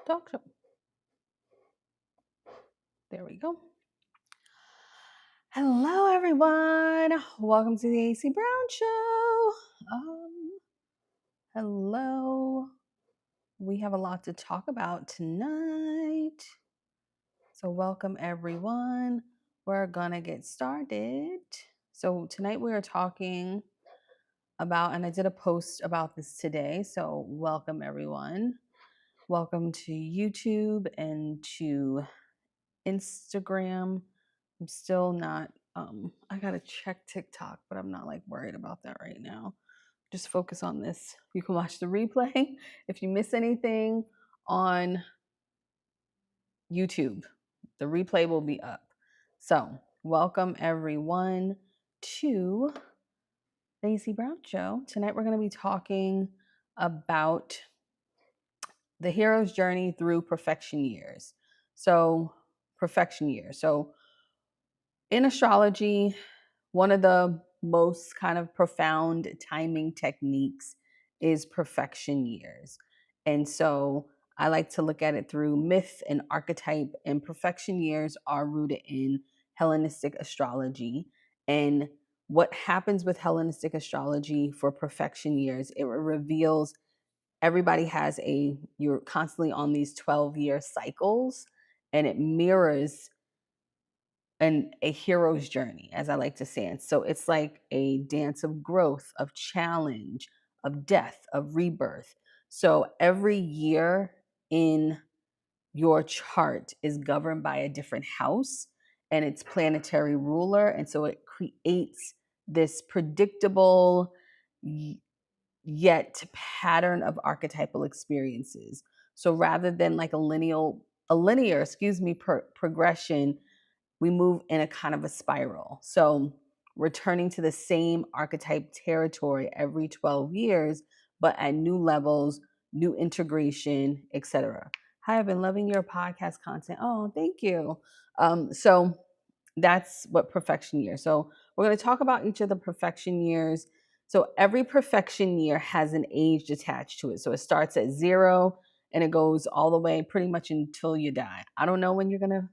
talk show. There we go. Hello, everyone. Welcome to the AC Brown Show. Hello. We have a lot to talk about tonight. So welcome, everyone. We're gonna get started. So tonight we are talking about, and I did a post about this today. So welcome, everyone. Welcome to YouTube and to Instagram. I'm still not, I gotta check TikTok, but I'm not like worried about that right now. Just focus on this. You can watch the replay if you miss anything on YouTube. The replay will be up. So, welcome everyone to the AC Brown Show. Tonight we're going to be talking about the hero's journey through perfection years. So, perfection year. So, in astrology, one of the most kind of profound timing techniques is perfection years. And so I like to look at it through myth and archetype, and perfection years are rooted in Hellenistic astrology. And what happens with Hellenistic astrology for perfection years, it reveals everybody has you're constantly on these 12-year cycles, and it mirrors a hero's journey, as I like to say. And so it's like a dance of growth, of challenge, of death, of rebirth. So every year in your chart is governed by a different house and its planetary ruler. And so it creates this predictable yet pattern of archetypal experiences. So rather than like a linear, progression, we move in a kind of a spiral. So returning to the same archetype territory every 12 years, but at new levels, new integration, etc. Hi, I've been loving your podcast content. Oh, thank you. So that's what perfection year. So we're going to talk about each of the perfection years. So every perfection year has an age attached to it. So it starts at 0 and it goes all the way pretty much until you die. I don't know when you're going to,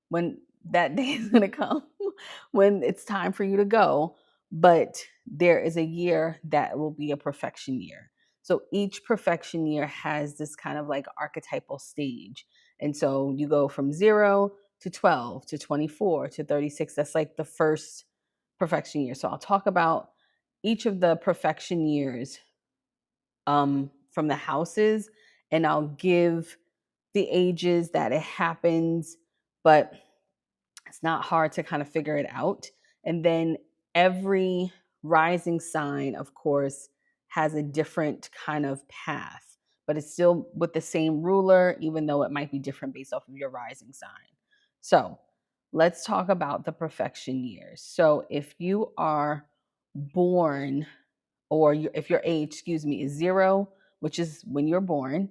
when that day is going to come, when it's time for you to go, but there is a year that will be a perfection year. So each perfection year has this kind of like archetypal stage. And so you go from 0 to 12 to 24 to 36. That's like the first perfection year. So I'll talk about each of the perfection years from the houses, and I'll give the ages that it happens, but it's not hard to kind of figure it out. And then every rising sign, of course, has a different kind of path, but it's still with the same ruler, even though it might be different based off of your rising sign. So let's talk about the perfection years. So if you are born, or if your age, is 0, which is when you're born,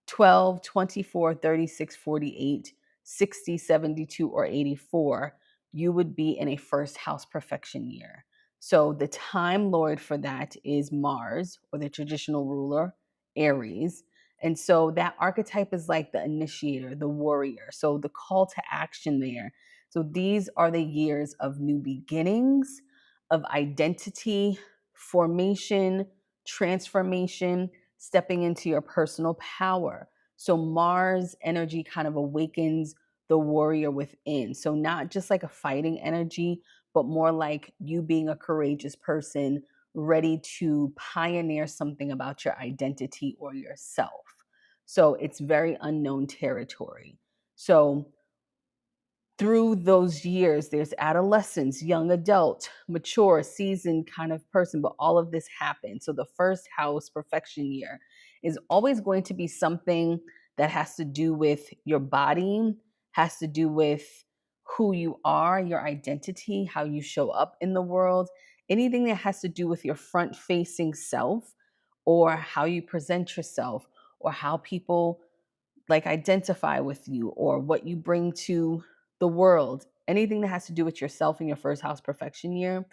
12, 24, 36, 48, 60, 72, or 84, you would be in a first house perfection year. So the time lord for that is Mars, or the traditional ruler, Aries. And so that archetype is like the initiator, the warrior. So the call to action there. So these are the years of new beginnings, of identity, formation, transformation, stepping into your personal power. So Mars energy kind of awakens the warrior within. So not just like a fighting energy, but more like you being a courageous person ready to pioneer something about your identity or yourself. So it's very unknown territory. So through those years, there's adolescence, young adult, mature, seasoned kind of person, but all of this happens. So the first house perfection year is always going to be something that has to do with your body, has to do with who you are, your identity, how you show up in the world, anything that has to do with your front facing self, or how you present yourself, or how people like identify with you, or what you bring to the world. Anything that has to do with yourself in your first house perfection year,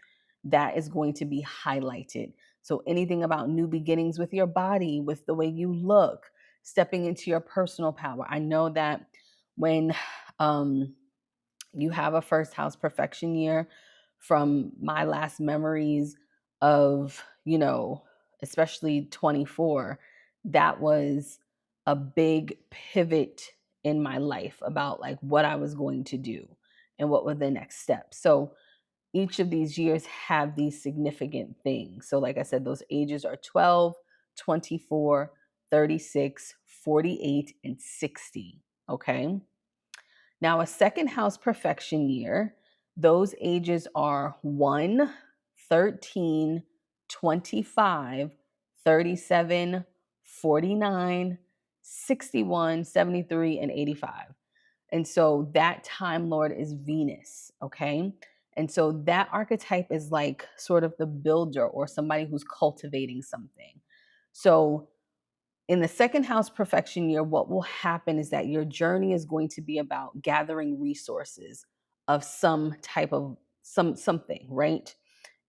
that is going to be highlighted. So anything about new beginnings with your body, with the way you look, stepping into your personal power. I know that when you have a first house perfection year, from my last memories of, especially 24, that was a big pivot in my life about like what I was going to do and what were the next steps. So each of these years have these significant things. So like I said, those ages are 12, 24, 36, 48, and 60. Okay. Now, a second house perfection year, those ages are 1, 13, 25, 37, 49, 61, 73, and 85. And so that time lord is Venus, okay? And so that archetype is like sort of the builder or somebody who's cultivating something. So in the second house perfection year, what will happen is that your journey is going to be about gathering resources of some type of something, right?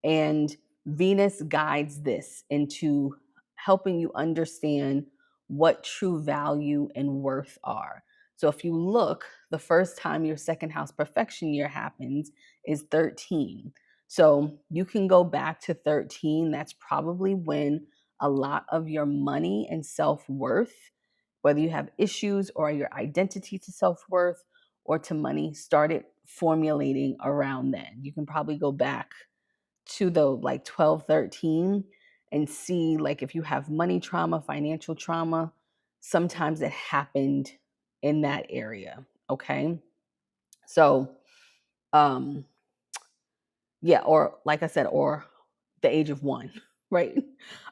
And Venus guides this into helping you understand what true value and worth are. So if you look, the first time your second house perfection year happens is 13. So you can go back to 13. That's probably when a lot of your money and self-worth, whether you have issues or your identity to self-worth or to money, started formulating around then. You can probably go back to the like 12, 13 and see like if you have money trauma, financial trauma, sometimes it happened in that area. Okay. So yeah, or like I said, or the age of 1, right?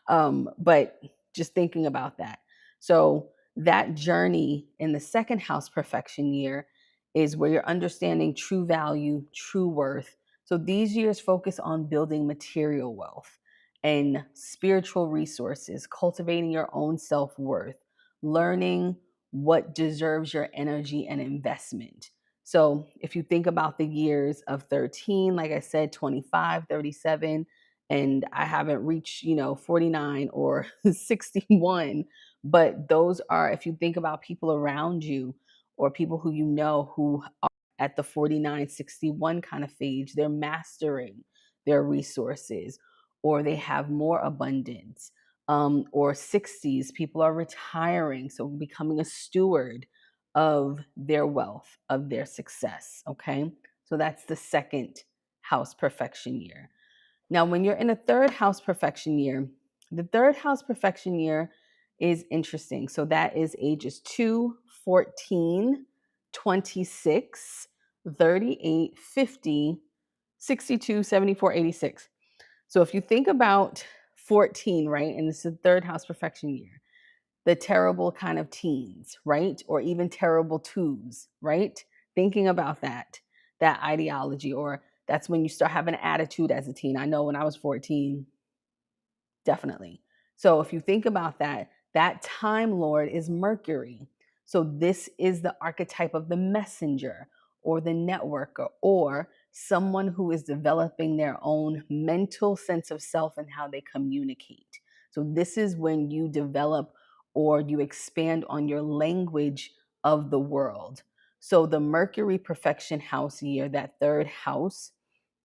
But just thinking about that. So that journey in the second house perfection year is where you're understanding true value, true worth. So these years focus on building material wealth and spiritual resources, cultivating your own self-worth, learning what deserves your energy and investment. So if you think about the years of 13, like I said, 25, 37, and I haven't reached, 49 or 61, but those are, if you think about people around you or people who you know who are at the 49, 61 kind of phase, they're mastering their resources or they have more abundance. Or 60s, people are retiring, so becoming a steward of their wealth, of their success. Okay. So that's the second house perfection year. Now, when you're in a third house perfection year, the third house perfection year is interesting. So that is ages 2, 14, 26, 38, 50, 62, 74, 86. So if you think about 14, right, and this is the third house perfection year, the terrible kind of teens, right? Or even terrible twos, right? Thinking about that ideology, or that's when you start having an attitude as a teen. I know when I was 14, definitely. So if you think about that, that time lord is Mercury. So this is the archetype of the messenger or the networker or someone who is developing their own mental sense of self and how they communicate. So this is when you develop or you expand on your language of the world. So the Mercury perfection house year, that third house,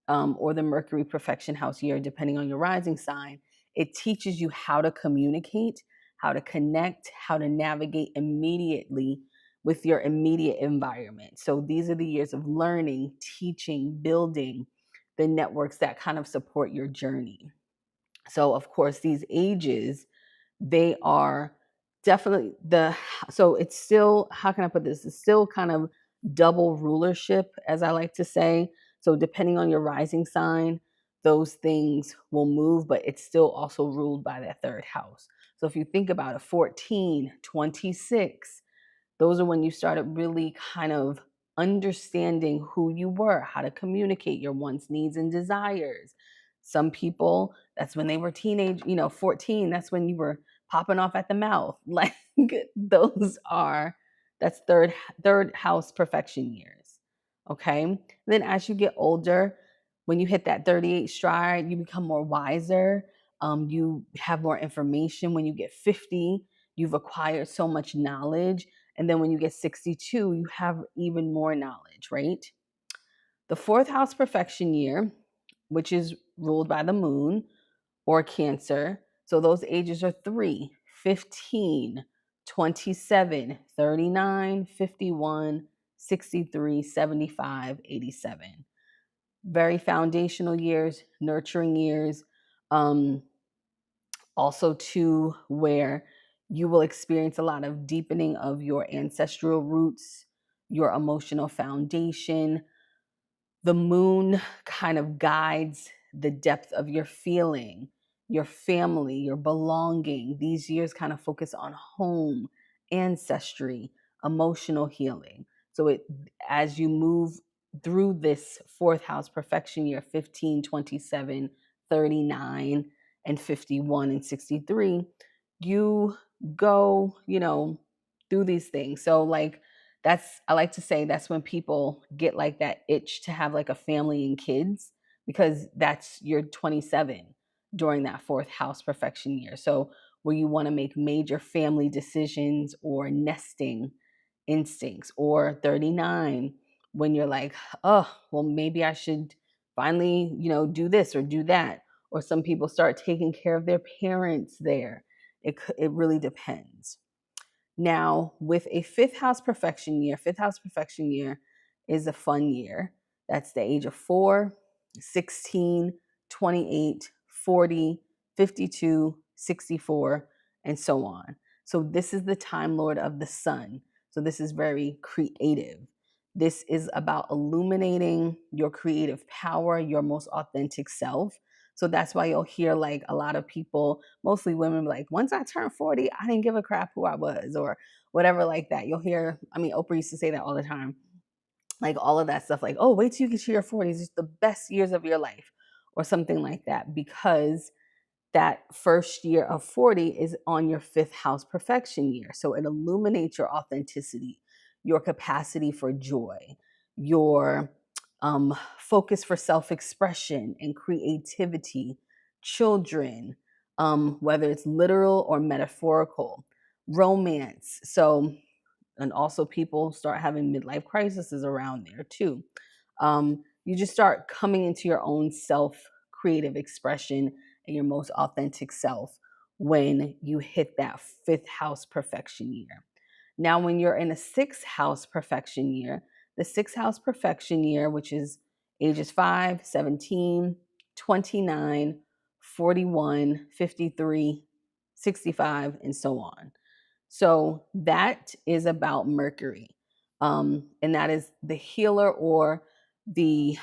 or the Mercury perfection house year, depending on your rising sign, it teaches you how to communicate, how to connect, how to navigate immediately with your immediate environment. So these are the years of learning, teaching, building the networks that kind of support your journey. So, of course, these ages, they are definitely so it's still, how can I put this? It's still kind of double rulership, as I like to say. So depending on your rising sign, those things will move, but it's still also ruled by that third house. So if you think about it, 14, 26, those are when you started really kind of understanding who you were, how to communicate your wants, needs, and desires. Some people, that's when they were teenage, 14, that's when you were popping off at the mouth. Like those are, that's third house perfection years. Okay. Then as you get older, when you hit that 38 stride, you become more wiser. You have more information. When you get 50, you've acquired so much knowledge. And then when you get 62, you have even more knowledge, right? The fourth house perfection year, which is ruled by the moon or Cancer. So those ages are 3, 15, 27, 39, 51, 63, 75, 87. Very foundational years, nurturing years. Also, too, where you will experience a lot of deepening of your ancestral roots, your emotional foundation. The moon kind of guides the depth of your feeling, your family, your belonging. These years kind of focus on home, ancestry, emotional healing. So as you move through this fourth house perfection year, 15, 27, 39, and 51 and 63, you go, through these things. So like I like to say that's when people get like that itch to have like a family and kids, because that's your 27 during that fourth house perfection year. So where you want to make major family decisions or nesting instincts, or 39 when you're like, oh, well, maybe I should finally, do this or do that. Or some people start taking care of their parents there. It really depends. Now, with a fifth house perfection year is a fun year. That's the age of 4, 16, 28, 40, 52, 64, and so on. So this is the time lord of the sun. So this is very creative. This is about illuminating your creative power, your most authentic self. So that's why you'll hear like a lot of people, mostly women, like, once I turned 40, I didn't give a crap who I was, or whatever like that. You'll hear, Oprah used to say that all the time. Like all of that stuff, like, oh, wait till you get to your 40s. It's the best years of your life, or something like that, because that first year of 40 is on your fifth house perfection year. So it illuminates your authenticity, your capacity for joy, your focus for self-expression and creativity, children, whether it's literal or metaphorical, romance. So, and also people start having midlife crises around there too. You just start coming into your own self creative expression and your most authentic self when you hit that fifth house perfection year. Now, when you're in a sixth house perfection year, the sixth house perfection year, which is ages 5, 17, 29, 41, 53, 65, and so on. So that is about Mercury. And that is the healer, or the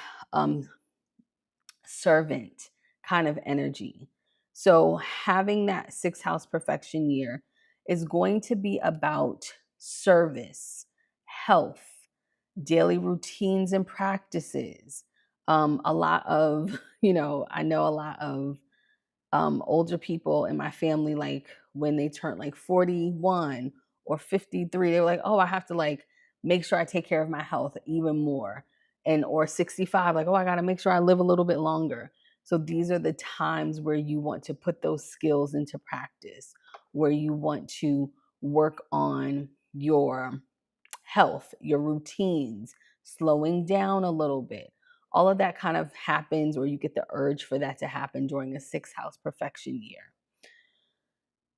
servant kind of energy. So having that sixth house perfection year is going to be about service, health, daily routines and practices. A lot of, I know a lot of older people in my family, like when they turn like 41 or 53, they were like, oh, I have to like make sure I take care of my health even more. And or 65, like, oh, I got to make sure I live a little bit longer. So these are the times where you want to put those skills into practice, where you want to work on your health, your routines, slowing down a little bit. All of that kind of happens, or you get the urge for that to happen during a sixth house perfection year.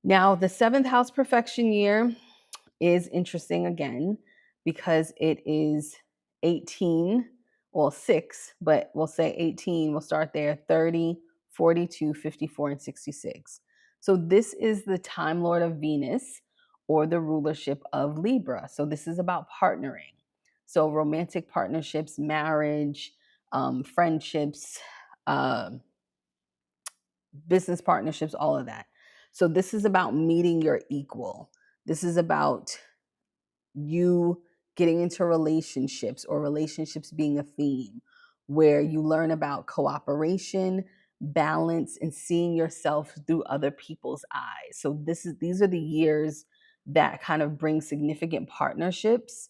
Now, the seventh house perfection year is interesting again, because it is 18, well, 6, but we'll say 18, we'll start there, 30, 42, 54, and 66. So this is the time lord of Venus, or the rulership of Libra. So this is about partnering. So romantic partnerships, marriage, friendships, business partnerships, all of that. So this is about meeting your equal. This is about you getting into relationships, or relationships being a theme, where you learn about cooperation, balance, and seeing yourself through other people's eyes. So these are the years that kind of bring significant partnerships,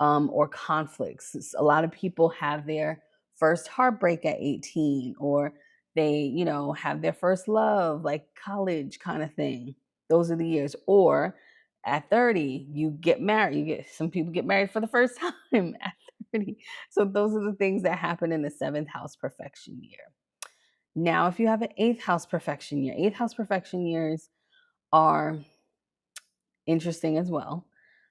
or conflicts. A lot of people have their first heartbreak at 18, or they, have their first love, like college kind of thing. Those are the years. Or at 30, you get married. Some people get married for the first time at 30. So those are the things that happen in the 7th house perfection year. Now, if you have an 8th house perfection year, 8th house perfection years are interesting as well.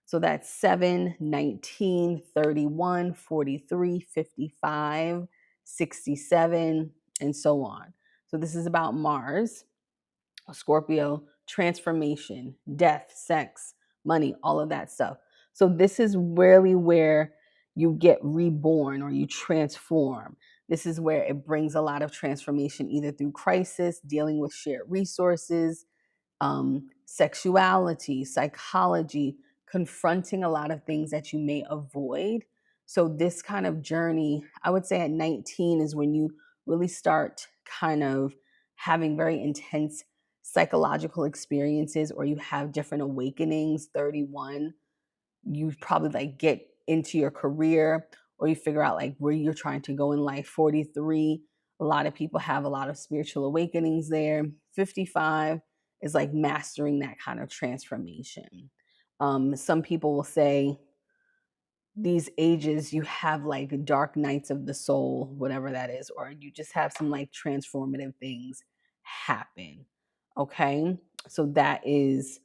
So that's 7, 19, 31, 43, 55, 67, and so on. So this is about Mars, Scorpio, transformation, death, sex, money, all of that stuff. So this is really where you get reborn or you transform. This is where it brings a lot of transformation, either through crisis, dealing with shared resources, sexuality, psychology, confronting a lot of things that you may avoid. So this kind of journey, I would say at 19 is when you really start kind of having very intense psychological experiences, or you have different awakenings. 31, you probably like get into your career, or you figure out like where you're trying to go in life. 43, a lot of people have a lot of spiritual awakenings there. 55 is like mastering that kind of transformation. Some people will say these ages you have like dark nights of the soul, whatever that is, or you just have some like transformative things happen. Okay, so that is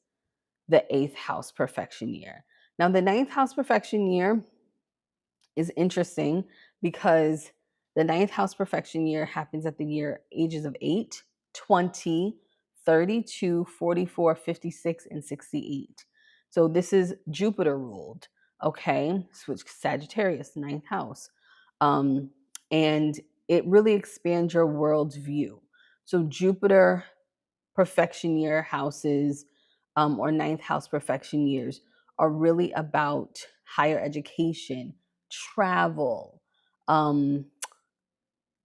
the 8th house perfection year. Now, the 9th house perfection year is interesting because the 9th house perfection year happens at the year ages of 8, 20, 32, 44, 56, and 68. So this is Jupiter ruled, okay? Switch Sagittarius, 9th house. And it really expands your world's view. So Jupiter perfection year houses, or 9th house perfection years, are really about higher education, travel, um,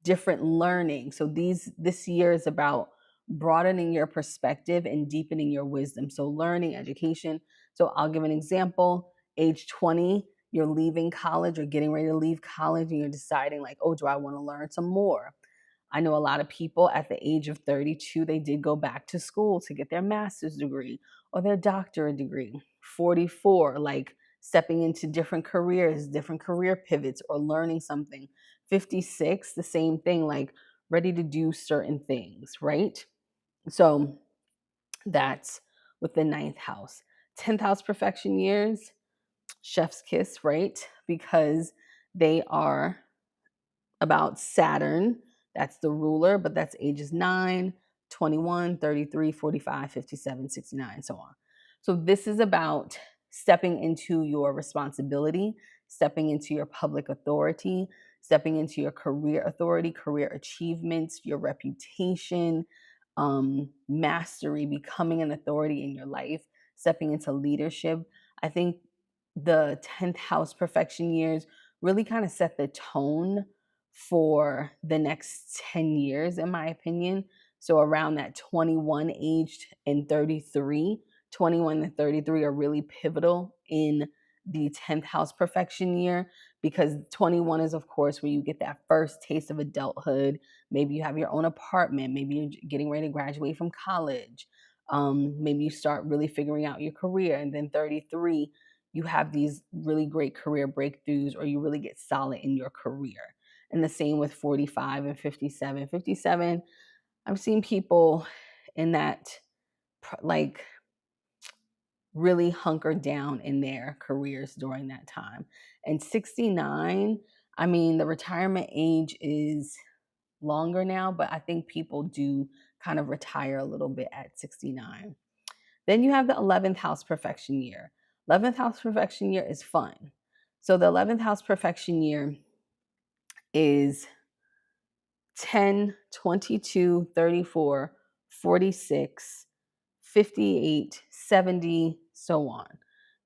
different learning. So this year is about broadening your perspective and deepening your wisdom. So learning, education. So I'll give an example. Age 20, you're leaving college or getting ready to leave college, and you're deciding like, oh, do I want to learn some more? I know a lot of people at the age of 32, they did go back to school to get their master's degree or their doctorate degree. 44, like stepping into different careers, different career pivots, or learning something. 56, the same thing, like ready to do certain things, right? So that's with the 9th house. 10th house perfection years, chef's kiss, right? Because they are about Saturn. That's the ruler, but that's ages 9, 21, 33, 45, 57, 69, and so on. So this is about stepping into your responsibility, stepping into your public authority, stepping into your career authority, career achievements, your reputation, mastery, becoming an authority in your life, stepping into leadership. I think the 10th house perfection years really kind of set the tone for the next 10 years, in my opinion. So around that 21 aged and 33, 21 and 33 are really pivotal in the 10th house perfection year, because 21 is, of course, where you get that first taste of adulthood. Maybe you have your own apartment. Maybe you're getting ready to graduate from college. Maybe you start really figuring out your career. And then 33, you have these really great career breakthroughs, or you really get solid in your career. And the same with 45 and 57. 57, I've seen people in that like really hunker down in their careers during that time. And 69, I mean, the retirement age is longer now, but I think people do kind of retire a little bit at 69. Then you have the 11th house perfection year. 11th house perfection year is fun. So the 11th house perfection year is 10, 22, 34, 46, 58, 70, so on.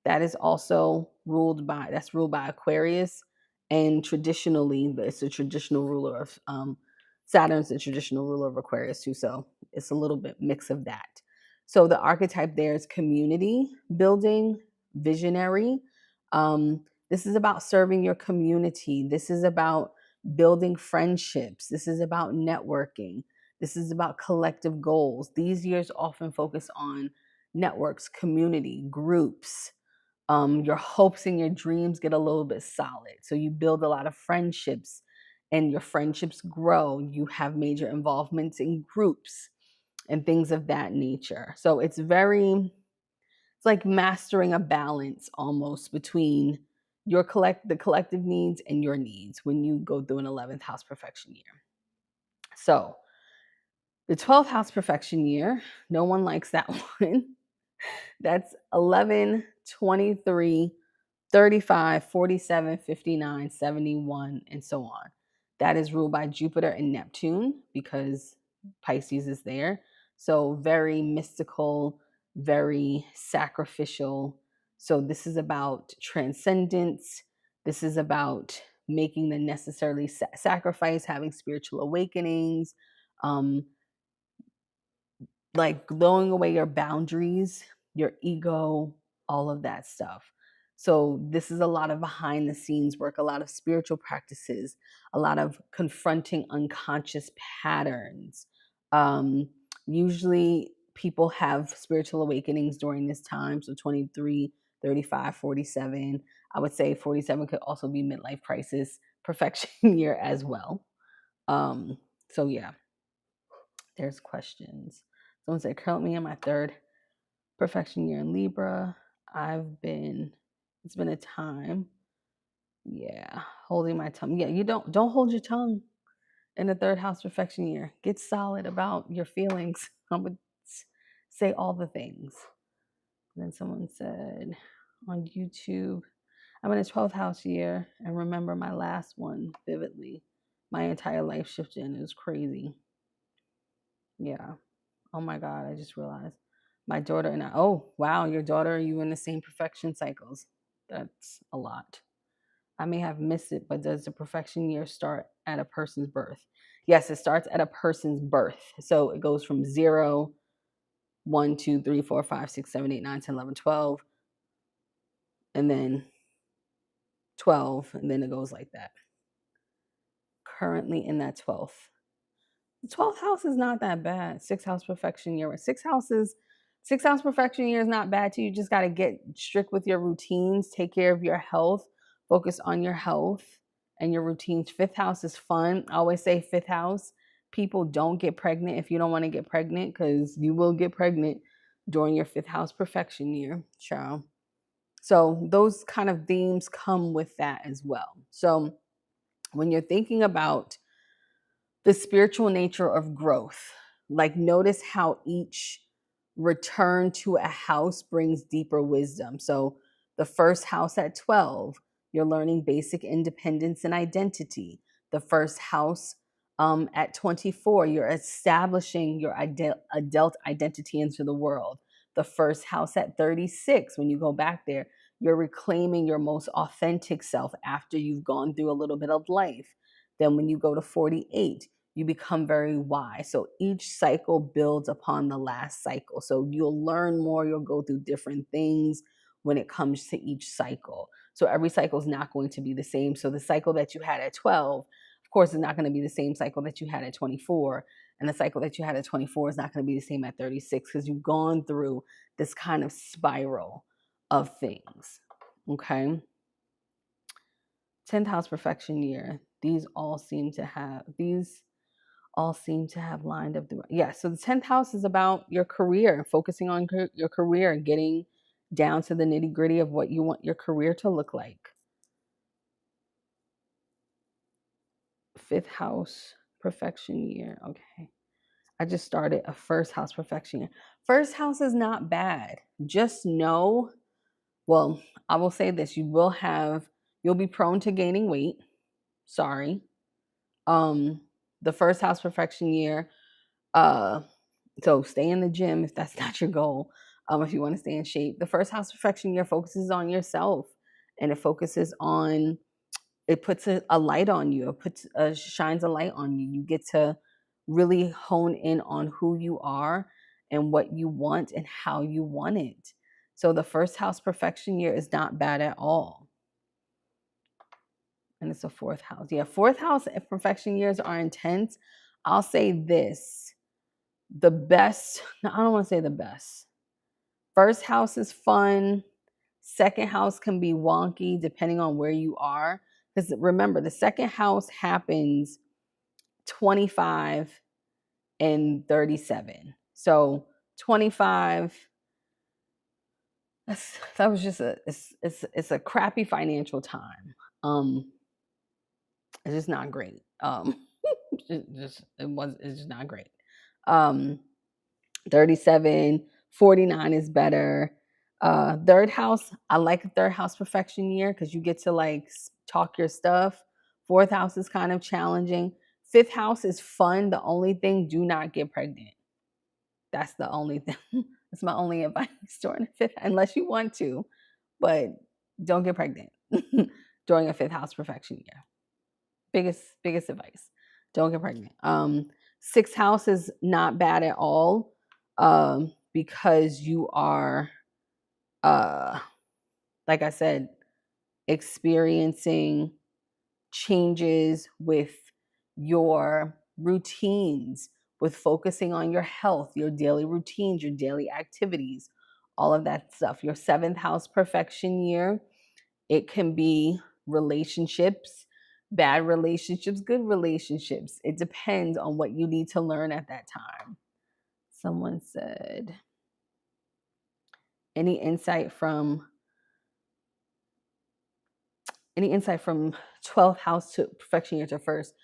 That is also ruled by Aquarius, and traditionally it's a traditional ruler of Saturn's the traditional ruler of Aquarius too, so it's a little bit mix of that. So the archetype there is community building, visionary. This is about serving your community. This is about building friendships. This is about networking. This is about collective goals. These years often focus on networks, community, groups. Your hopes and your dreams get a little bit solid. So you build a lot of friendships and your friendships grow. You have major involvements in groups and things of that nature. So it's like mastering a balance almost between the collective needs and your needs when you go through an 11th house perfection year. So the 12th house perfection year, no one likes that one. That's 11, 23, 35, 47, 59, 71, and so on. That is ruled by Jupiter and Neptune because Pisces is there. So very mystical, very sacrificial. So this is about transcendence. This is about making the necessary sacrifice, having spiritual awakenings, like blowing away your boundaries, your ego, all of that stuff. So this is a lot of behind the scenes work, a lot of spiritual practices, a lot of confronting unconscious patterns. Usually people have spiritual awakenings during this time. So 23, 35, 47. I would say 47 could also be midlife crisis perfection year as well. So yeah, there's questions. Someone said, currently in my third perfection year in Libra. It's been a time. Yeah, holding my tongue. Yeah, you don't hold your tongue in the third house perfection year. Get solid about your feelings. I would say all the things. And then someone said on YouTube, I'm in a 12th house year and remember my last one vividly. My entire life shifted and it was crazy. Yeah. Oh my God, I just realized my daughter and I, oh, wow, your daughter, you in the same perfection cycles. That's a lot. I may have missed it, but does the perfection year start at a person's birth? Yes, it starts at a person's birth. So it goes from 0, 1, 2, 3, 4, 5, 6, 7, 8, 9, 10, 11, 12, and then 12, and then it goes like that. Currently in that 12th. The 12th house is not that bad. 6th house perfection year. 6th house perfection year is not bad too. You just got to get strict with your routines, take care of your health, focus on your health and your routines. 5th house is fun. I always say 5th house, people don't get pregnant if you don't want to get pregnant because you will get pregnant during your 5th house perfection year, child. So those kind of themes come with that as well. So when you're thinking about the spiritual nature of growth, like notice how each return to a house brings deeper wisdom. So the first house at 12, you're learning basic independence and identity. The first house at 24, you're establishing your adult identity into the world. The first house at 36, when you go back there, you're reclaiming your most authentic self after you've gone through a little bit of life. Then when you go to 48, you become very wise. So each cycle builds upon the last cycle. So you'll learn more, you'll go through different things when it comes to each cycle. So every cycle is not going to be the same. So the cycle that you had at 12, of course, is not going to be the same cycle that you had at 24. And the cycle that you had at 24 is not going to be the same at 36 because you've gone through this kind of spiral of things. Okay. 10th house perfection year. These all seem to have lined up. Yeah, so the 10th house is about your career, focusing on your career and getting down to the nitty gritty of what you want your career to look like. 5th house perfection year. Okay. I just started a 1st house perfection year. 1st house is not bad. Just know, well, I will say this, you'll be prone to gaining weight. Sorry. The 1st house perfection year, so stay in the gym if that's not your goal. If you want to stay in shape, the 1st house perfection year focuses on yourself, and it puts a light on you. It shines a light on you. You get to really hone in on who you are and what you want and how you want it. So the 1st house perfection year is not bad at all. And it's a 4th house. Yeah, 4th house perfection years are intense. I'll say this. I don't want to say the best. First house is fun. Second house can be wonky depending on where you are. Because remember, the second house happens 25 and 37. So 25, that was just it's a crappy financial time. It's just not great. It's just not great. 37, 49 is better. Third house, I like a third house perfection year because you get to like talk your stuff. Fourth house is kind of challenging. Fifth house is fun. The only thing, do not get pregnant. That's the only thing. That's my only advice during the fifth, unless you want to, but don't get pregnant during a fifth house perfection year. Biggest advice. Don't get pregnant. Sixth house is not bad at all, because you are, like I said, experiencing changes with your routines, with focusing on your health, your daily routines, your daily activities, all of that stuff. Your seventh house perfection year, it can be relationships, bad relationships, good relationships. It depends on what you need to learn at that time. Someone said, any insight from 12th house to perfection year to first?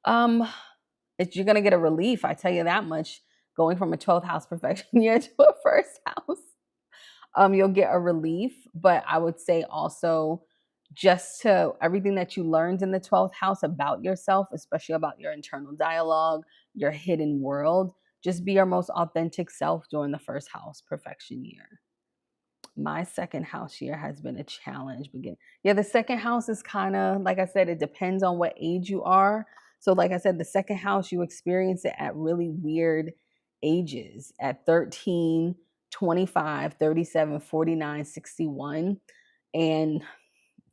You're gonna get a relief, I tell you that much, going from a 12th house perfection year to a first house. You'll get a relief, but I would say also, just to everything that you learned in the 12th house about yourself, especially about your internal dialogue, your hidden world, just be your most authentic self during the first house perfection year. My second house year has been a challenge. Yeah, the second house is kind of, like I said, it depends on what age you are. So like I said, the second house, you experience it at really weird ages, at 13, 25, 37, 49, 61. And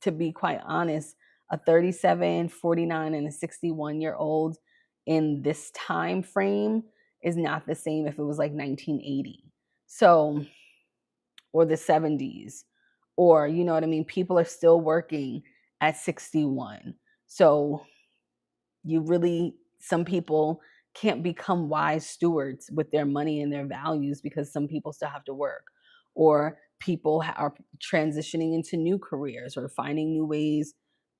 to be quite honest, a 37, 49, and a 61-year-old in this time frame is not the same if it was like 1980. So, or the 70s, or, you know what I mean? People are still working at 61. So some people can't become wise stewards with their money and their values because some people still have to work, or people are transitioning into new careers or finding new ways.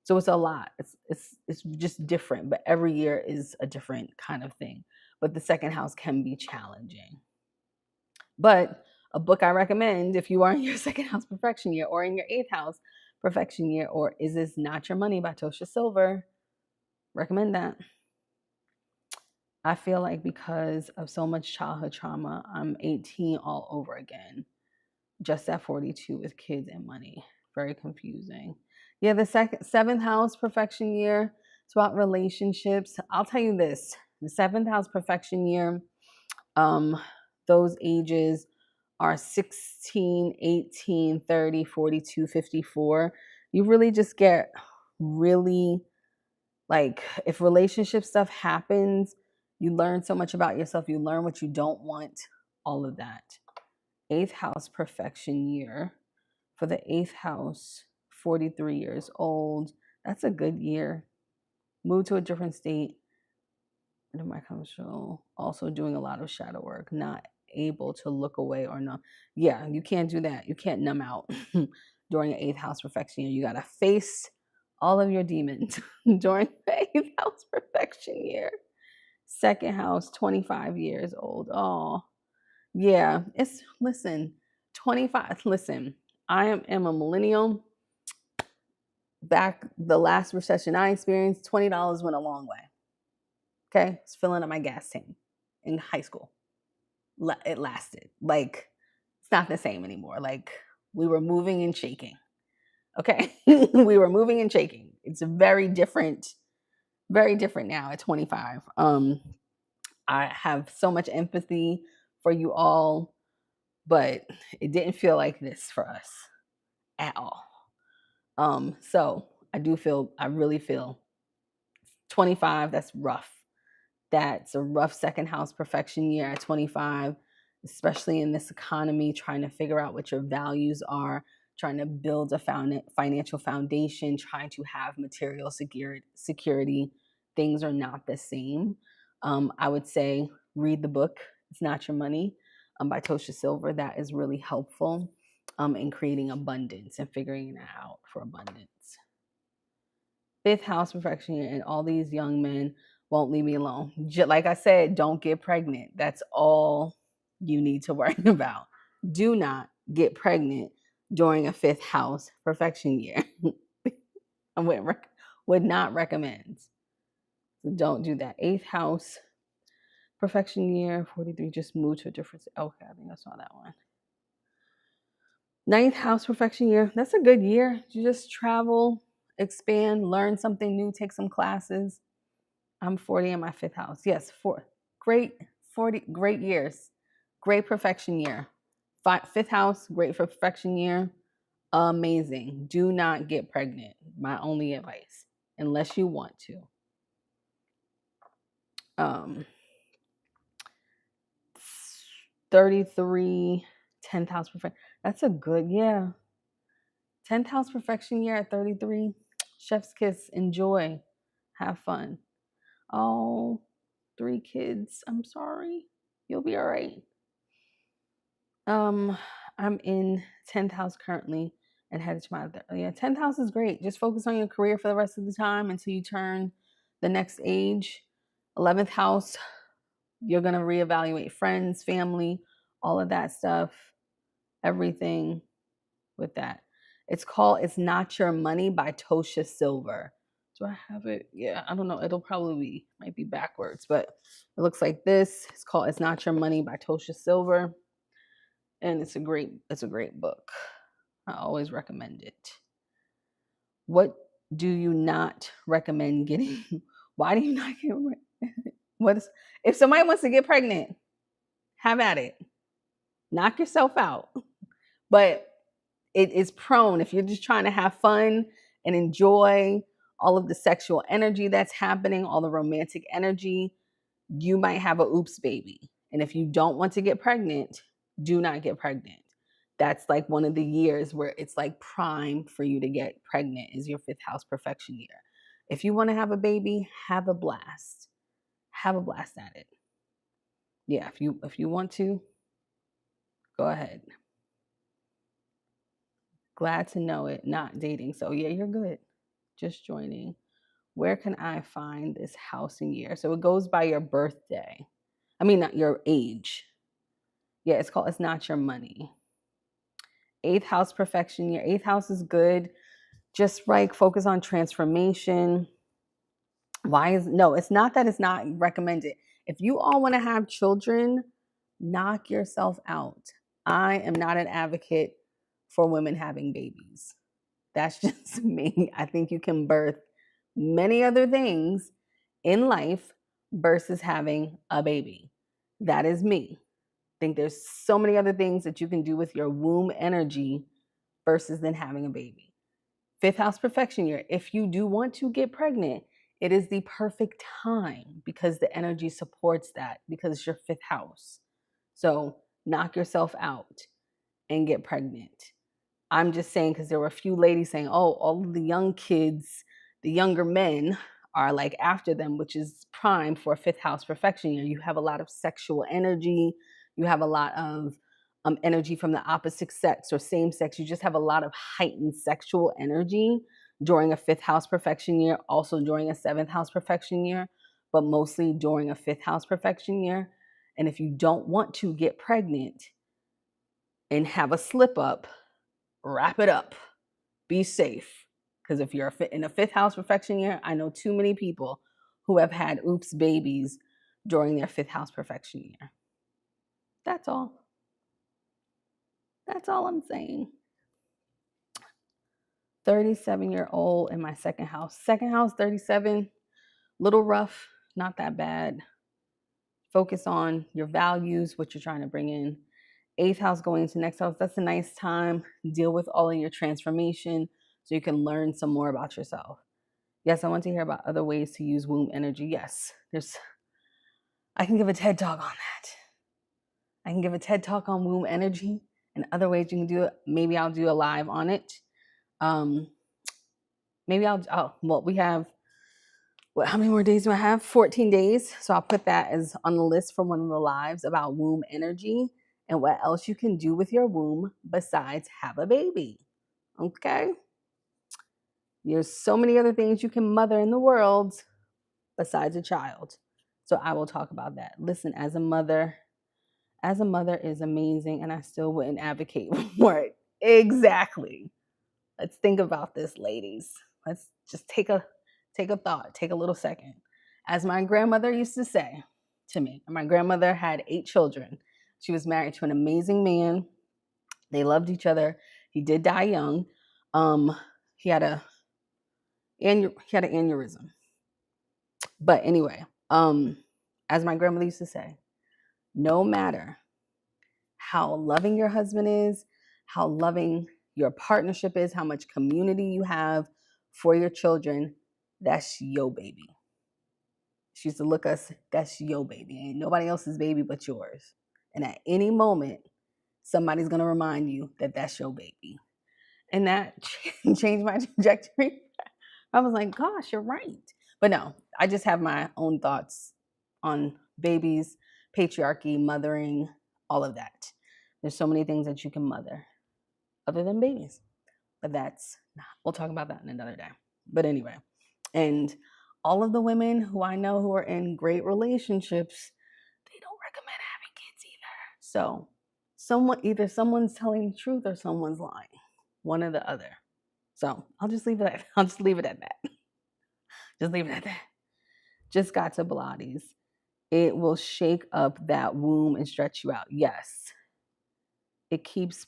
So it's a lot. It's just different, but every year is a different kind of thing. But the second house can be challenging. But a book I recommend if you are in your second house perfection year or in your eighth house perfection year, or Is This Not Your Money by Tosha Silver. Recommend that. I feel like because of so much childhood trauma, I'm 18 all over again, just at 42 with kids and money. Very confusing. Yeah, the seventh house perfection year, it's about relationships. I'll tell you this, the seventh house perfection year, those ages are 16, 18, 30, 42, 54. You really just get really, like, if relationship stuff happens, you learn so much about yourself. You learn what you don't want, all of that. Eighth house perfection year. For the eighth house, 43 years old. That's a good year. Move to a different state. My show, also doing a lot of shadow work, not able to look away or numb. Yeah, you can't do that. You can't numb out during an eighth house perfection year. You got to face all of your demons during the eighth house perfection year. Second house, 25 years old. Oh, yeah. Listen, 25. Listen, I am a millennial. Back the last recession I experienced, $20 went a long way. Okay, it's filling up my gas tank in high school. It lasted. Like, it's not the same anymore. Like, we were moving and shaking. Okay, we were moving and shaking. It's very different now at 25. I have so much empathy for you all, but it didn't feel like this for us at all. So I really feel 25, that's rough. That's a rough second house perfection year at 25. especially in this economy, trying to figure out what your values are, trying to build a financial foundation, trying to have material security. Things are not the same. I would say read the book, It's Not Your Money, by Tosha Silver. That is really helpful in creating abundance and figuring it out for abundance. Fifth house perfection, and all these young men won't leave me alone. Like I said, don't get pregnant. That's all you need to worry about. Do not get pregnant during a fifth house perfection year. I would not recommend. So don't do that. Eighth house perfection year, 43, just move to a different. Okay, I think I saw that one. Ninth house perfection year. That's a good year. You just travel, expand, learn something new, take some classes. I'm 40 in my fifth house. Yes, great years. Great perfection year. Fifth house, great perfection year. Amazing. Do not get pregnant. My only advice, unless you want to. 33, 10th house perfection. That's a good, yeah. 10th house perfection year at 33. Chef's kiss. Enjoy. Have fun. Oh, 3 kids. I'm sorry. You'll be all right. I'm in 10th house currently and headed to my 10th house is great. Just focus on your career for the rest of the time until you turn the next age. 11th house, you're going to reevaluate friends, family, all of that stuff, everything with that. It's called It's Not Your Money by Tosha Silver. Do I have it? Yeah, I don't know. It'll probably might be backwards, but it looks like this. It's called It's Not Your Money by Tosha Silver. And it's a great book. I always recommend it. What do you not recommend getting? Why do you not get if somebody wants to get pregnant, have at it. Knock yourself out. But it is prone, if you're just trying to have fun and enjoy all of the sexual energy that's happening, all the romantic energy, you might have a oops baby. And if you don't want to get pregnant, do not get pregnant. That's like one of the years where it's like prime for you to get pregnant is your fifth house perfection year. If you want to have a baby, have a blast. Have a blast at it. Yeah, if you want to, go ahead. Glad to know it. Not dating. So yeah, you're good. Just joining. Where can I find this house and year? So it goes by your birthday. I mean, not your age. Yeah, it's called It's Not Your Money. 8th house perfection year. 8th house is good. Just like focus on transformation. It's not that it's not recommended. If you all want to have children, knock yourself out. I am not an advocate for women having babies. That's just me. I think you can birth many other things in life versus having a baby. That is me. I think there's so many other things that you can do with your womb energy versus then having a baby. 5th house perfection year. If you do want to get pregnant, it is the perfect time because the energy supports that because it's your 5th house. So knock yourself out and get pregnant. I'm just saying because there were a few ladies saying, oh, all of the young kids, the younger men are like after them, which is prime for a 5th house perfection year. You have a lot of sexual energy. You have a lot of energy from the opposite sex or same sex. You just have a lot of heightened sexual energy during a 5th house perfection year, also during a 7th house perfection year, but mostly during a 5th house perfection year. And if you don't want to get pregnant and have a slip up, wrap it up. Be safe. Because if you're in a 5th house perfection year, I know too many people who have had oops babies during their 5th house perfection year. That's all. That's all I'm saying. 37-year-old in my 2nd house. 2nd house, 37, little rough, not that bad. Focus on your values, what you're trying to bring in. 8th house going into next house, that's a nice time. Deal with all of your transformation so you can learn some more about yourself. Yes, I want to hear about other ways to use womb energy. Yes, I can give a TED talk on that. I can give a TED talk on womb energy and other ways you can do it. Maybe I'll do a live on it. Maybe we have, how many more days do I have? 14 days. So I'll put that as on the list for one of the lives about womb energy and what else you can do with your womb besides have a baby. Okay? There's so many other things you can mother in the world besides a child. So I will talk about that. Listen, as a mother is amazing, and I still wouldn't advocate for it. Exactly. Let's think about this, ladies. Let's just take a thought, take a little second. As my grandmother used to say to me, my grandmother had 8 children. She was married to an amazing man. They loved each other. He did die young. He had an aneurysm. But anyway, as my grandmother used to say, no matter how loving your husband is, how loving your partnership is, how much community you have for your children, that's your baby. She used to look us, that's your baby. Ain't nobody else's baby but yours. And at any moment, somebody's going to remind you that that's your baby. And that changed my trajectory. I was like, gosh, you're right. But no, I just have my own thoughts on babies, patriarchy, mothering, all of that. There's so many things that you can mother other than babies. But we'll talk about that in another day. But anyway, and all of the women who I know who are in great relationships, they don't recommend having kids either. So someone's telling the truth or someone's lying, one or the other. So I'll just leave it at that. Just leave it at that. Just got to Pilates. It will shake up that womb and stretch you out. Yes. It keeps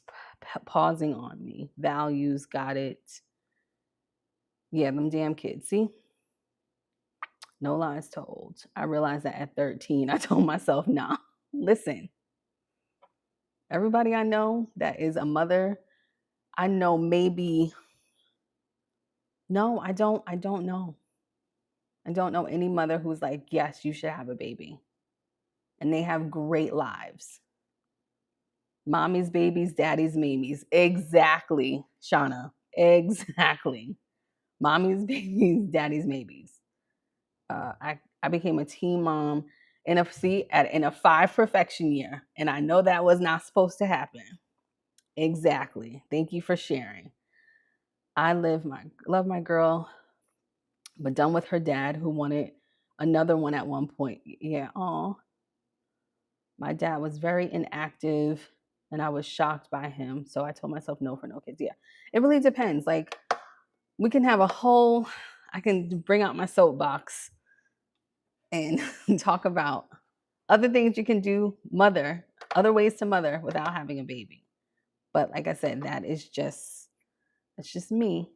pausing on me. Values, got it. Yeah, them damn kids. See? No lies told. I realized that at 13, I told myself, nah, listen. Everybody I know that is a mother, I know maybe, no, I don't know. I don't know any mother who's like, yes, you should have a baby. And they have great lives. Mommy's babies, daddy's maybes. Exactly, Shauna. Exactly. Mommy's babies, daddy's maybes. I became a teen mom in a 5 Profection year. And I know that was not supposed to happen. Exactly. Thank you for sharing. I love my girl, but done with her dad who wanted another one at one point. Yeah, my dad was very inactive and I was shocked by him. So I told myself no for no kids. Yeah, it really depends. Like we can have I can bring out my soapbox and talk about other things you can do, other ways to mother without having a baby. But like I said, it's just me,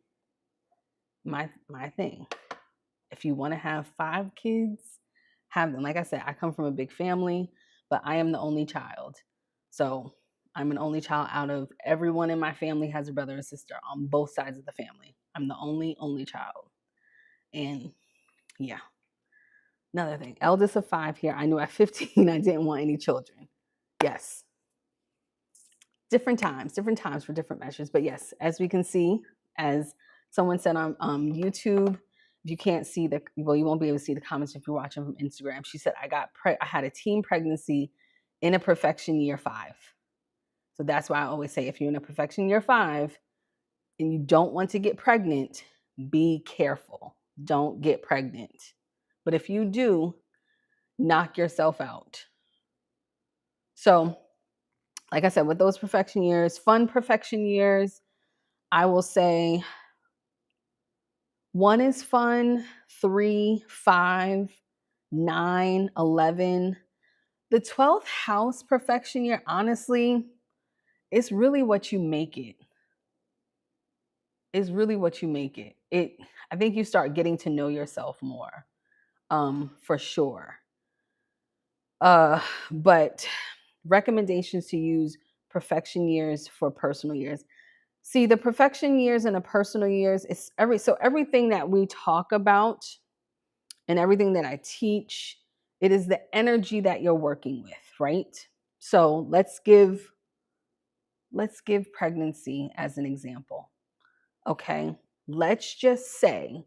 my thing. If you want to have 5 kids, have them. Like I said, I come from a big family, but I am the only child. So I'm an only child out of everyone in my family has a brother and sister on both sides of the family. I'm the only child. And yeah. Another thing, eldest of 5 here. I knew at 15 I didn't want any children. Yes. Different times for different measures. But yes, as we can see, as someone said on YouTube, if you can't see you won't be able to see the comments if you're watching from Instagram. She said, I had a teen pregnancy in a Profection year 5. So that's why I always say, if you're in a Profection year 5 and you don't want to get pregnant, be careful. Don't get pregnant. But if you do, knock yourself out. So, like I said, with those Profection years, fun Profection years, I will say 1 is fun, 3, 5, 9, 11. The 12th house Profection year, honestly, it's really what you make it. It's really what you make it. I think you start getting to know yourself more, for sure. But recommendations to use Profection years for personal years. See, the Profection years and the personal years, everything that we talk about and everything that I teach, it is the energy that you're working with, right? So let's give pregnancy as an example. Okay. Let's just say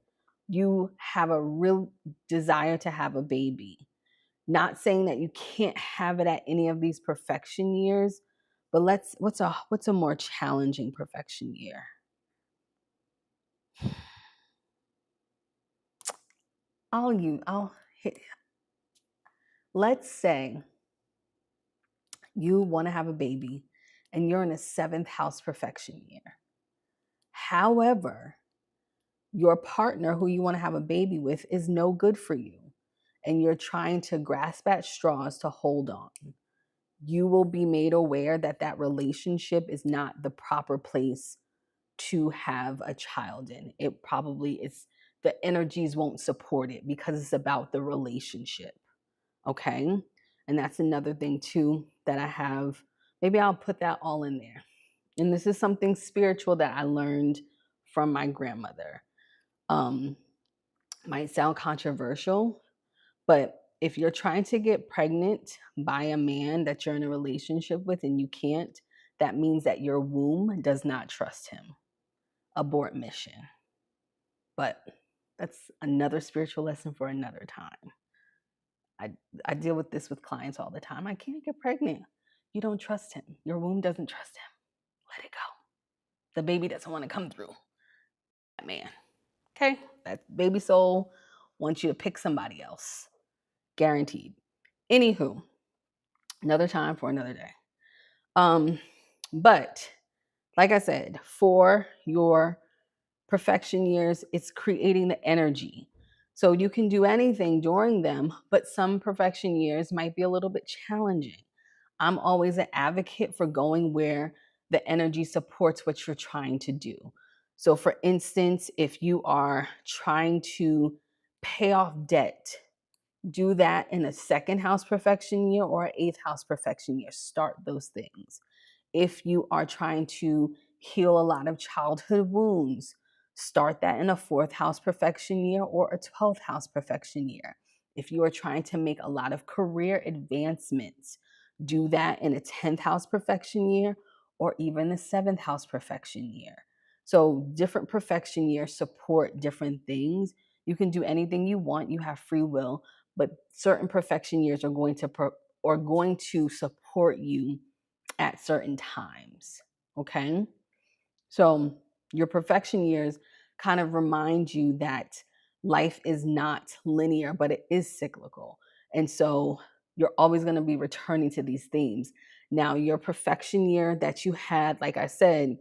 you have a real desire to have a baby. Not saying that you can't have it at any of these perfection years, but what's a more challenging perfection year? I'll hit. Let's say you want to have a baby and you're in a 7th house perfection year. However, your partner who you want to have a baby with is no good for you, and you're trying to grasp at straws to hold on. You will be made aware that that relationship is not the proper place to have a child in. It probably is, the energies won't support it because it's about the relationship. Okay. And that's another thing too that I have. Maybe I'll put that all in there. And this is something spiritual that I learned from my grandmother. Might sound controversial, but if you're trying to get pregnant by a man that you're in a relationship with and you can't, that means that your womb does not trust him. Abort mission. But that's another spiritual lesson for another time. I deal with this with clients all the time. I can't get pregnant. You don't trust him. Your womb doesn't trust him. Let it go. The baby doesn't want to come through. That man. Okay? That baby soul wants you to pick somebody else. Guaranteed. Anywho, another time for another day. But like I said, for your perfection years, it's creating the energy. So you can do anything during them, but some perfection years might be a little bit challenging. I'm always an advocate for going where the energy supports what you're trying to do. So for instance, if you are trying to pay off debt, do that in a 2nd house perfection year or an 8th house perfection year. Start those things. If you are trying to heal a lot of childhood wounds, start that in a 4th house perfection year or a 12th house perfection year. If you are trying to make a lot of career advancements, do that in a 10th house perfection year or even a 7th house perfection year. So different perfection years support different things. You can do anything you want. You have free will, but certain perfection years are going to support you at certain times. Okay. So your perfection years kind of remind you that life is not linear, but it is cyclical. And so you're always going to be returning to these themes. Now, your perfection year that you had, like I said,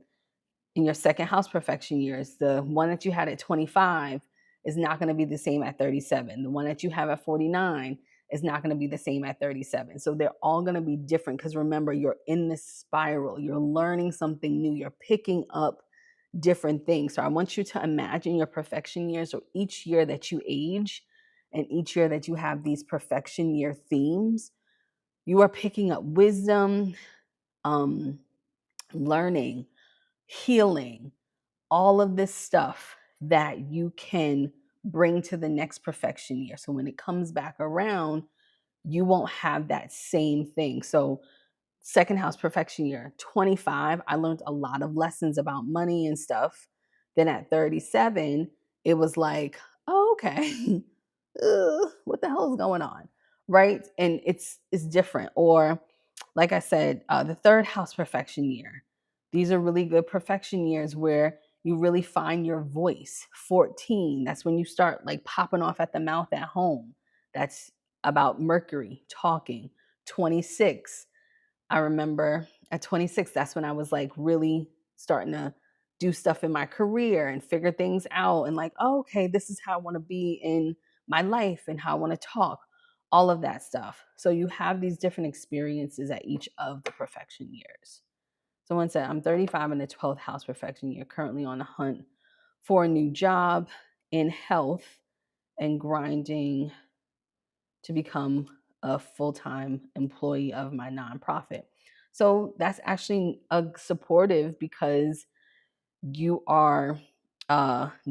in your 2nd house perfection years, the one that you had at 25 is not going to be the same at 37. The one that you have at 49 is not going to be the same at 37. So they're all going to be different because remember, you're in this spiral. You're learning something new. You're picking up different things. So I want you to imagine your perfection years. So each year that you age and each year that you have these perfection year themes, you are picking up wisdom, learning, healing, all of this stuff that you can bring to the next perfection year. So when it comes back around, you won't have that same thing. So 2nd house perfection year, 25, I learned a lot of lessons about money and stuff. Then at 37, it was like, oh, okay, what the hell is going on? Right? And it's different. Or like I said, the 3rd house perfection year. These are really good perfection years where you really find your voice. 14, that's when you start like popping off at the mouth at home. That's about Mercury talking. 26, I remember at 26, that's when I was like really starting to do stuff in my career and figure things out and like, oh, okay, this is how I want to be in my life and how I want to talk, all of that stuff. So you have these different experiences at each of the perfection years. Someone said, I'm 35 in the 12th house perfection year, currently on the hunt for a new job in health and grinding to become a full-time employee of my nonprofit. So that's actually supportive because you are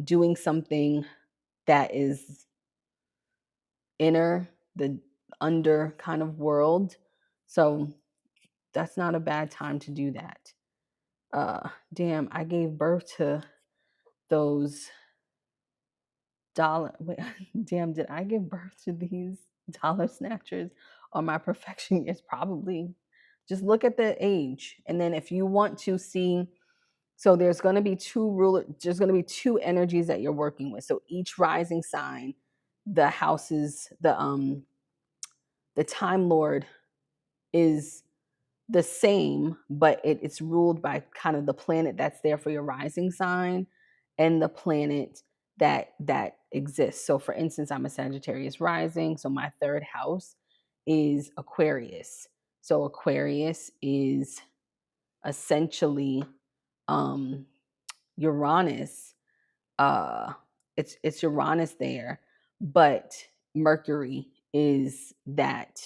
doing something that is inner, the under kind of world. So that's not a bad time to do that. Damn, I gave birth to those wait, damn, did I give birth to these dollar snatchers on my perfection years? Probably. Just look at the age. And then if you want to see, so there's going to be there's going to be two energies that you're working with. So each rising sign, the houses, the time lord is the same, but it's ruled by kind of the planet that's there for your rising sign and the planet that exists. So for instance, I'm a Sagittarius rising, so my third house is Aquarius. So Aquarius is essentially Uranus. It's Uranus there, but Mercury is that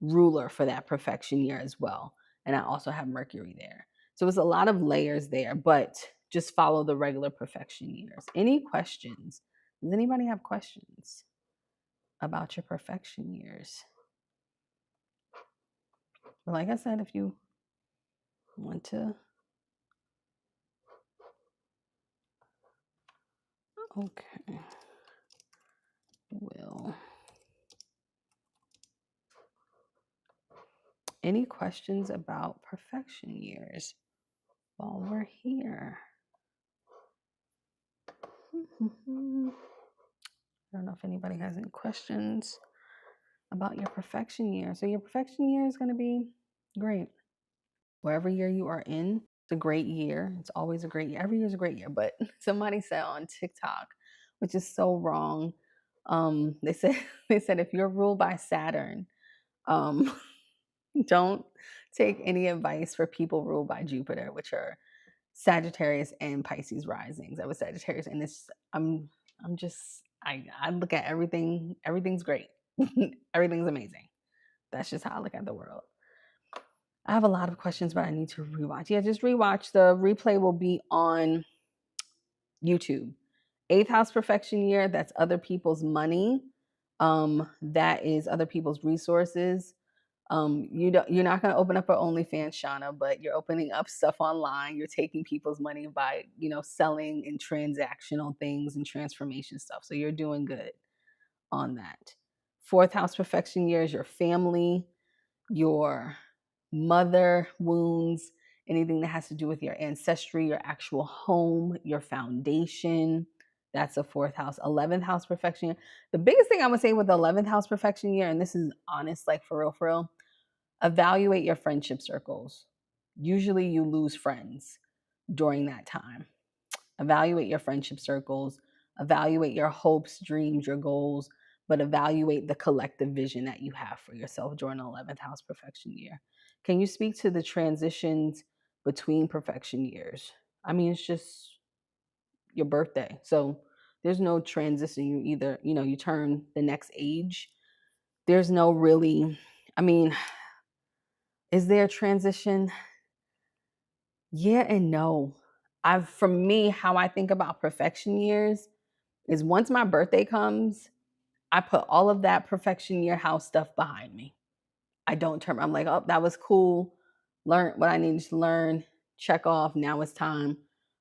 ruler for that perfection year as well. And I also have Mercury there. So it's a lot of layers there, but just follow the regular perfection years. Any questions? Does anybody have questions about your perfection years? But like I said, if you want to, okay, well, any questions about perfection years while we're here? I don't know if anybody has any questions about your perfection year. So your perfection year is going to be great. Wherever year you are in, it's a great year. It's always a great year. Every year is a great year. But somebody said on TikTok, which is so wrong, they said if you're ruled by Saturn, don't take any advice for people ruled by Jupiter, which are Sagittarius and Pisces risings. I was Sagittarius, and I look at everything. Everything's great. Everything's amazing. That's just how I look at the world. I have a lot of questions, but I need to rewatch. Yeah, just rewatch. The replay will be on YouTube. 8th house perfection year, that's other people's money. That is other people's resources. You're not going to open up an OnlyFans, Shauna, but you're opening up stuff online. You're taking people's money by, selling and transactional things and transformation stuff. So you're doing good on that. 4th house perfection year is your family, your mother wounds, anything that has to do with your ancestry, your actual home, your foundation. That's a 4th house. 11th house perfection year. The biggest thing I would say with the 11th house perfection year, and this is honest, like for real, evaluate your friendship circles. Usually you lose friends during that time. Evaluate your friendship circles, evaluate your hopes, dreams, your goals, but evaluate the collective vision that you have for yourself during the 11th house perfection year. Can you speak to the transitions between perfection years? I mean, it's just your birthday. So there's no transition. You either, you turn the next age. There's no really, is there a transition? Yeah and no. For me, how I think about perfection years is once my birthday comes, I put all of that perfection year house stuff behind me. I don't turn, I'm like, oh, that was cool. Learn what I needed to learn. Check off. Now it's time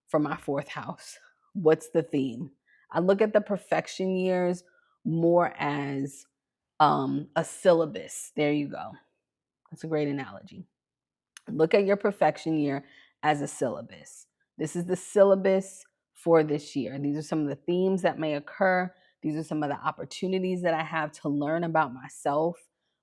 for my 4th house. What's the theme? I look at the perfection years more as a syllabus. There you go. That's a great analogy. Look at your perfection year as a syllabus. This is the syllabus for this year. These are some of the themes that may occur. These are some of the opportunities that I have to learn about myself,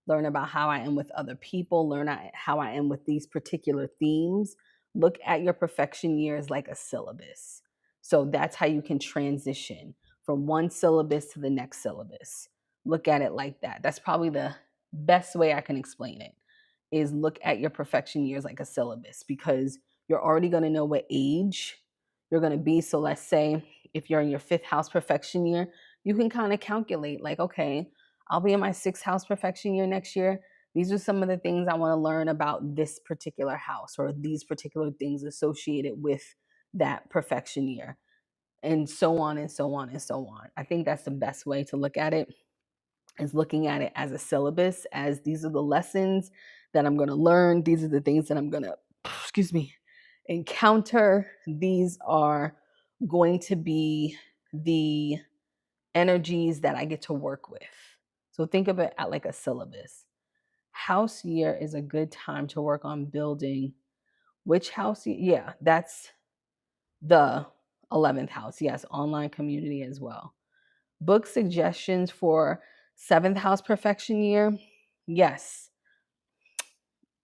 learn about how I am with other people, learn how I am with these particular themes. Look at your perfection year as like a syllabus. So that's how you can transition from one syllabus to the next syllabus. Look at it like that. That's probably the best way I can explain it, is look at your perfection years like a syllabus, because you're already going to know what age you're going to be. So let's say if you're in your 5th house perfection year, you can kind of calculate like, okay, I'll be in my 6th house perfection year next year. These are some of the things I want to learn about this particular house, or these particular things associated with that perfection year, and so on and so on and so on. I think that's the best way to look at it, is looking at it as a syllabus, as these are the lessons that I'm going to learn. These are the things that I'm going to, encounter. These are going to be the energies that I get to work with. So think of it at like a syllabus. House year is a good time to work on building. Which house? Yeah, that's the 11th house. Yes, online community as well. Book suggestions for 7th house perfection year. Yes,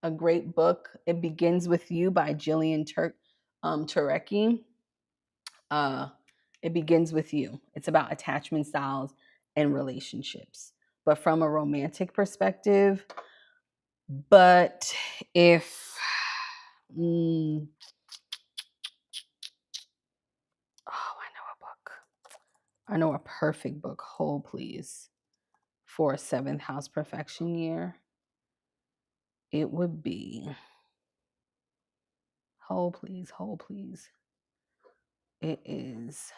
a great book. It Begins With You by Jillian Turecki. It Begins With You. It's about attachment styles and relationships, but from a romantic perspective. But if I know a perfect book. Hold, please. For a 7th house perfection year, it would be. Hold, please. Hold, please. It is.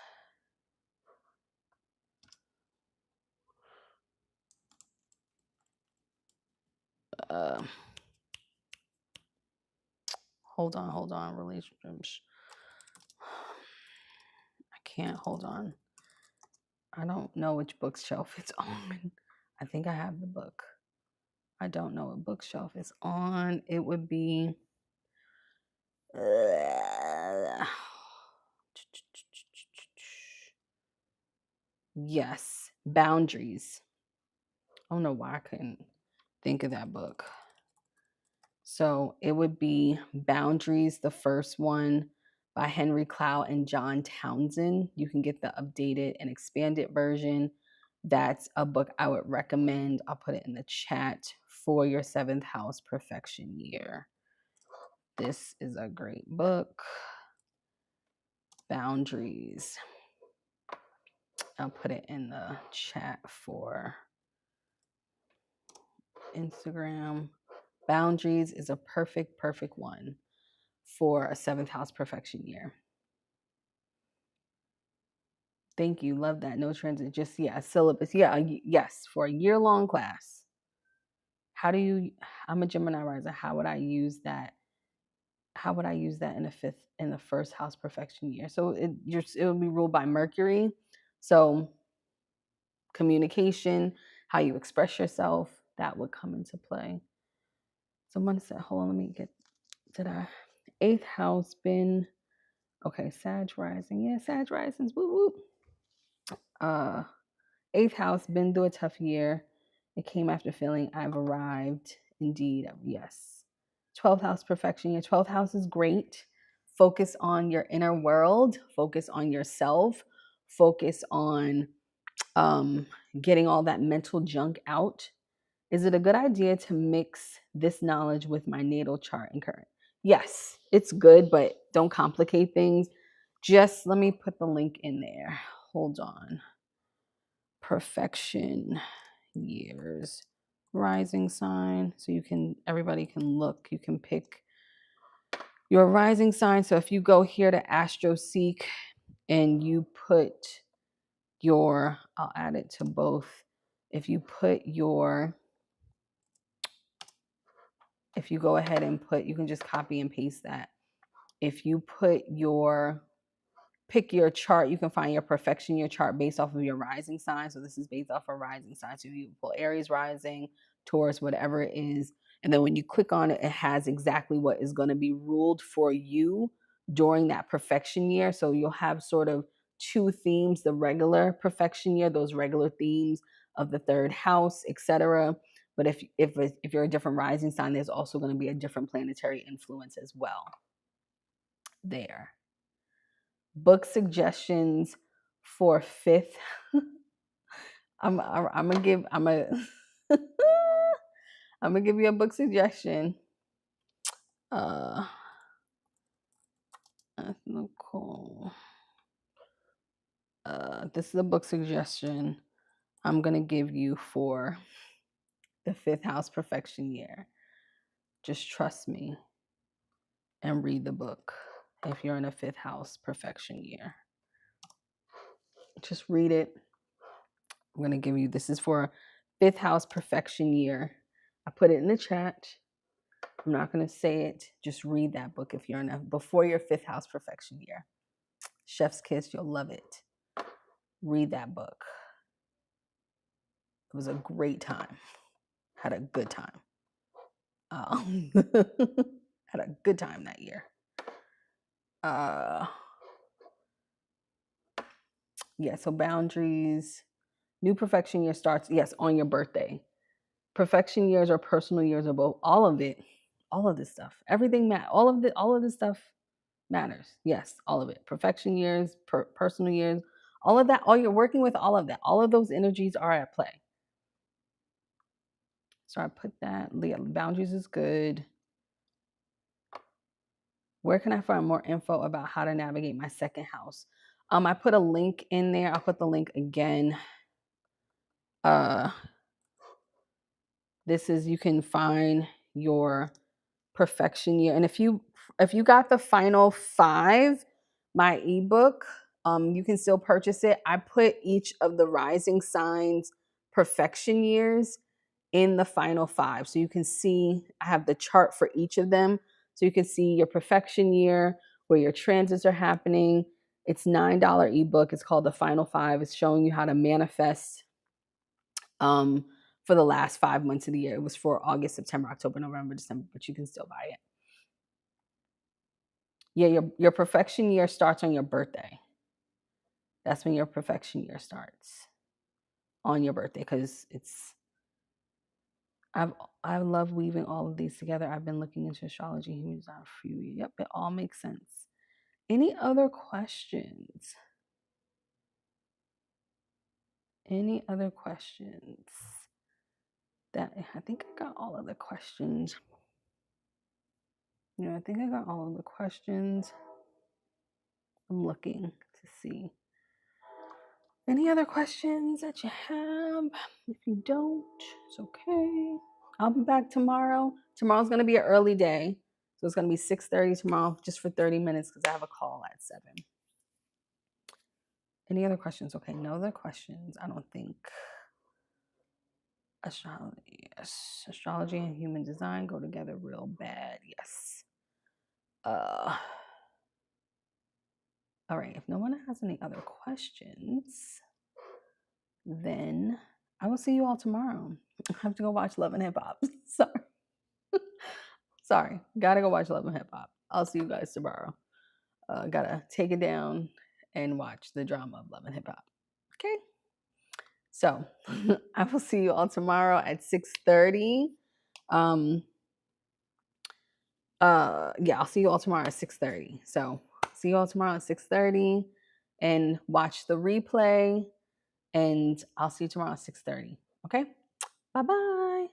Hold on. Relationships. I can't. Hold on. I don't know which bookshelf it's on. I think I have the book. I don't know what bookshelf it's on. It would be. Yes, Boundaries. I don't know why I couldn't think of that book. So it would be Boundaries, the first one by Henry Cloud and John Townsend. You can get the updated and expanded version. That's a book I would recommend. I'll put it in the chat for your 7th house perfection year. This is a great book. Boundaries. I'll put it in the chat for Instagram. Boundaries is a perfect one for a 7th house perfection year. Thank you. Love that. No transit. Just, syllabus. Yes, for a year-long class. I'm a Gemini rising. How would I use that? How would I use that in the 1st house perfection year? So it would be ruled by Mercury. So communication, how you express yourself, that would come into play. Someone said, hold on, let me get to that. 8th house been, okay, Sag rising. Yeah, Sag risings, woo woo. 8th house, been through a tough year. It came after feeling I've arrived. Indeed, yes. 12th house perfection year. 12th house is great. Focus on your inner world. Focus on yourself. Focus on getting all that mental junk out. Is it a good idea to mix this knowledge with my natal chart and current? Yes, it's good, but don't complicate things. Just let me put the link in there. Hold on. Profection years, rising sign. So everybody can look. You can pick your rising sign. So if you go here to Astro Seek and you put I'll add it to both. If you go ahead and you can just copy and paste that. If you pick your chart, you can find your perfection year chart based off of your rising sign. So this is based off of rising sign. So you pull Aries rising, Taurus, whatever it is. And then when you click on it, it has exactly what is going to be ruled for you during that perfection year. So you'll have sort of 2 themes, the regular perfection year, those regular themes of the 3rd house, etc. But if you're a different rising sign, there's also going to be a different planetary influence as well there. Book suggestions for 5th. I'm gonna give you a book suggestion. Ethnical. This is a book suggestion I'm gonna give you for the 5th house perfection year. Just trust me and read the book if you're in a 5th house perfection year. Just read it. I'm going to give you, this is for 5th house perfection year. I put it in the chat. I'm not going to say it. Just read that book if you're in before your 5th house perfection year. Chef's Kiss, you'll love it. Read that book. It was a great time. Had a good time. Had a good time that year. Yeah, so boundaries. New perfection year starts, yes, on your birthday. Perfection years or personal years or both. All of it. All of this stuff. Everything all of this stuff matters. Yes, all of it. Perfection years, personal years, all of that. All you're working with, all of that. All of those energies are at play. So I put that. Yeah, boundaries is good. Where can I find more info about how to navigate my 2nd house? I put a link in there. I'll put the link again. This is, you can find your perfection year. And if you got the final 5, my ebook, you can still purchase it. I put each of the rising signs perfection years in the final 5. So you can see, I have the chart for each of them. So you can see your perfection year, where your transits are happening. It's $9 ebook. It's called The Final 5. It's showing you how to manifest for the last 5 months of the year. It was for August, September, October, November, December, but you can still buy it. Yeah, your perfection year starts on your birthday. That's when your perfection year starts, on your birthday, because I love weaving all of these together. I've been looking into astrology and human design for a few years. Yep, it all makes sense. Any other questions? Any other questions? I think I got all of the questions. I think I got all of the questions. I'm looking to see. Any other questions that you have? If you don't, it's okay. I'll be back tomorrow. Tomorrow's going to be an early day. So it's going to be 6:30 tomorrow, just for 30 minutes because I have a call at 7. Any other questions? Okay, no other questions. I don't think. Astrology, yes. Astrology and human design go together real bad. Yes. All right. If no one has any other questions, then I will see you all tomorrow. I have to go watch Love and Hip Hop. Sorry. Gotta go watch Love and Hip Hop. I'll see you guys tomorrow. Gotta take it down and watch the drama of Love and Hip Hop. Okay. So I will see you all tomorrow at 6:30. Yeah, I'll see you all tomorrow at 6:30. So see you all tomorrow at 6:30 and watch the replay. And I'll see you tomorrow at 6:30. Okay. Bye-bye.